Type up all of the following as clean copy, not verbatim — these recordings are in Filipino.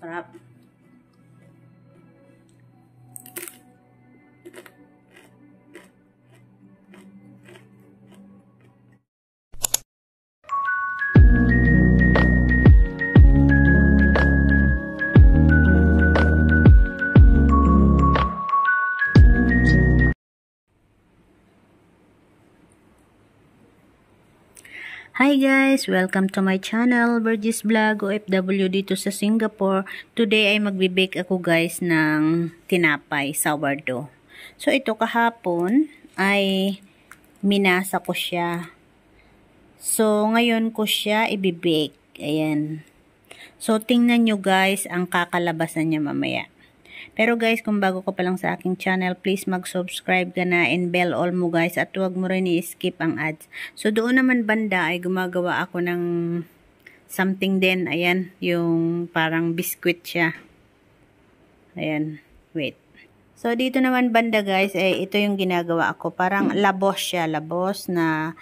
Sarap. Hi guys! Welcome to my channel, Burgess Vlog, OFW dito sa Singapore. Today ay magbe-bake ako guys ng tinapay, sourdough. So ito kahapon ay minasa ko siya. So ngayon ko siya i-bake. Ayan. So tingnan nyo guys ang kakalabasan niya mamaya. Pero guys, kung bago ka pa lang sa aking channel, please mag-subscribe ka na and bell all mo guys at huwag mo rin i-skip ang ads. So doon naman banda ay gumagawa ako ng something din. Ayan, yung parang biscuit siya. Ayan, wait. So dito naman banda guys, ito yung ginagawa ko. Parang labos siya, labos na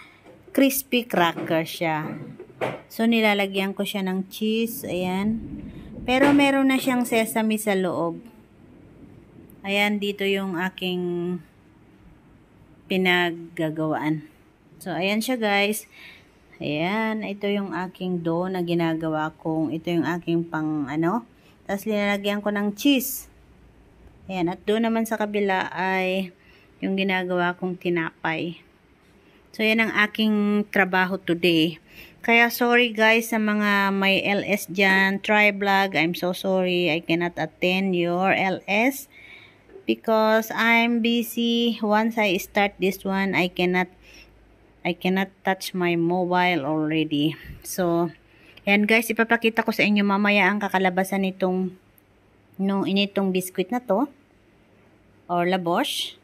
crispy cracker siya. So nilalagyan ko siya ng cheese, ayan. Pero meron na siyang sesame sa loob. Ayan, dito yung aking pinaggagawaan. So, ayan siya guys. Ayan, ito yung aking dough na ginagawa kong, ito yung aking pang ano. Tapos linalagyan ko ng cheese. Ayan, at doon naman sa kabila ay yung ginagawa kong tinapay. So, yan ang aking trabaho today. Kaya sorry guys sa mga may LS dyan, try vlog. I'm so sorry I cannot attend your LS. Because I'm busy. Once I start this one, I cannot touch my mobile already. So, yan guys, ipapakita ko sa inyo mamaya ang kakalabasan nitong initong biscuit na to or labos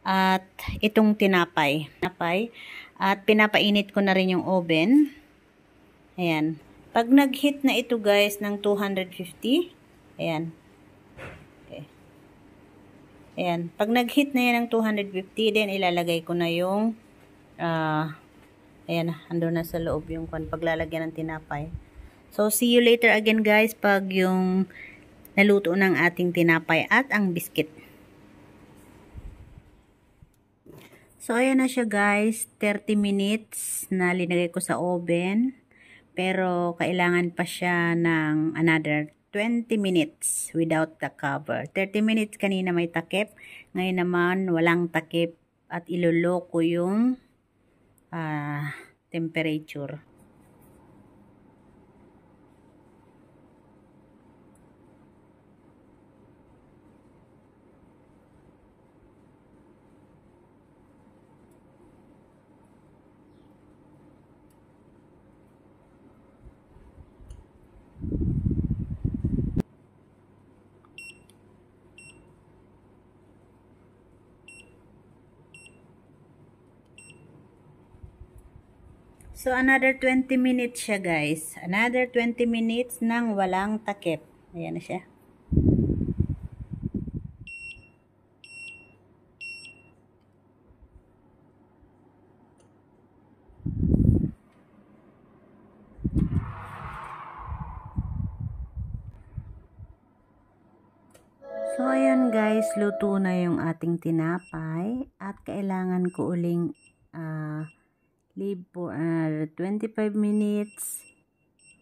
at itong tinapay. At pinapainit ko na rin yung oven. Ayan. Pag nag-heat na ito guys ng 250, ayan. Ayan. Pag nag-heat na yan ng 250, then ilalagay ko na yung, ayan, andun na sa loob yung paglalagyan ng tinapay. So, see you later again guys pag yung naluto ng ating tinapay at ang biscuit. So, ayan na siya guys. 30 minutes na linagay ko sa oven. Pero, kailangan pa siya ng another 20 minutes without the cover. 30 minutes kanina may takip. Ngayon naman walang takip at iloloko yung temperature. So, another 20 minutes siya, guys. Another 20 minutes nang walang takip. Ayan na siya. So, ayan guys. Luto na yung ating tinapay. At kailangan ko uling leave for 25 minutes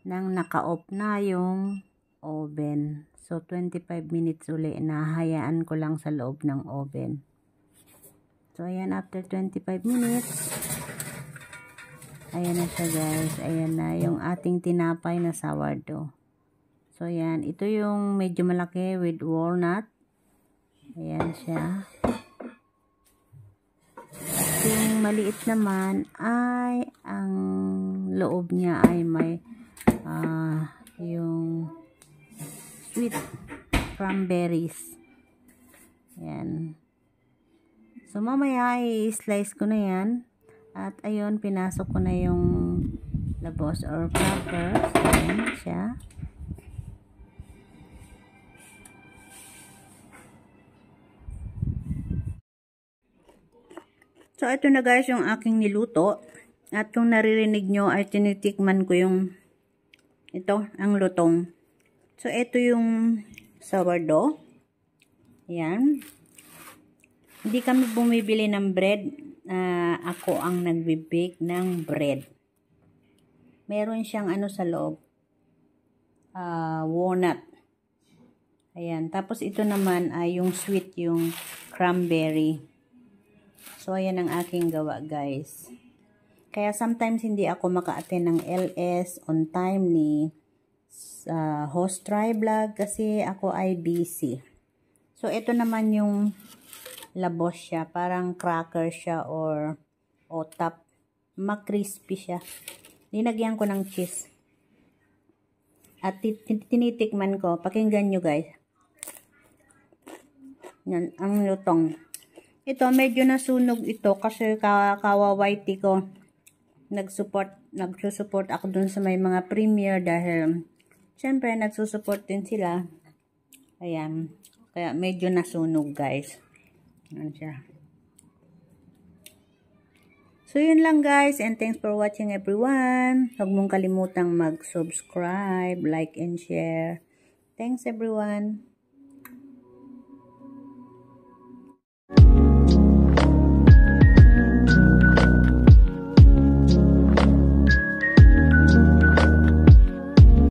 nang naka-off na yung oven. So, 25 minutes uli na hayaan ko lang sa loob ng oven. So, ayan, after 25 minutes, ayan na siya guys. Ayan na yung ating tinapay na sourdough. So, ayan. Ito yung medyo malaki with walnut. Ayan siya. Yung maliit naman ay ang loob niya ay may yung sweet cranberries. Ayan. So mamaya i-slice ko na yan. At ayun, pinasok ko na yung labos or crackers. Ayan siya. So, ito na guys yung aking niluto. At kung naririnig nyo ay tinitikman ko yung ito, ang lutong. So, ito yung sourdough. Yan. Hindi kami bumibili ng bread. Ako ang nagbe-bake ng bread. Meron siyang ano sa loob. Walnut. Ayan. Tapos ito naman ay yung sweet, yung cranberry. So, ayan ang aking gawa, guys. Kaya sometimes hindi ako maka-attend ng LS on time ni host try vlog kasi ako ay busy. So, ito naman yung labos siya. Parang cracker siya or top. Ma-crispy siya. Linagyan ko ng cheese. At tinitikman ko. Pakinggan nyo, guys. Yan, ang lutong. Ito, medyo nasunog ito kasi kawawaiti ko. Nagsusupport ako dun sa may mga premiere dahil syempre, nagsusupport din sila. Ayan. Kaya medyo nasunog, guys. Ayan siya. So, yun lang, guys. And thanks for watching, everyone. Huwag mong kalimutang mag-subscribe, like, and share. Thanks, everyone.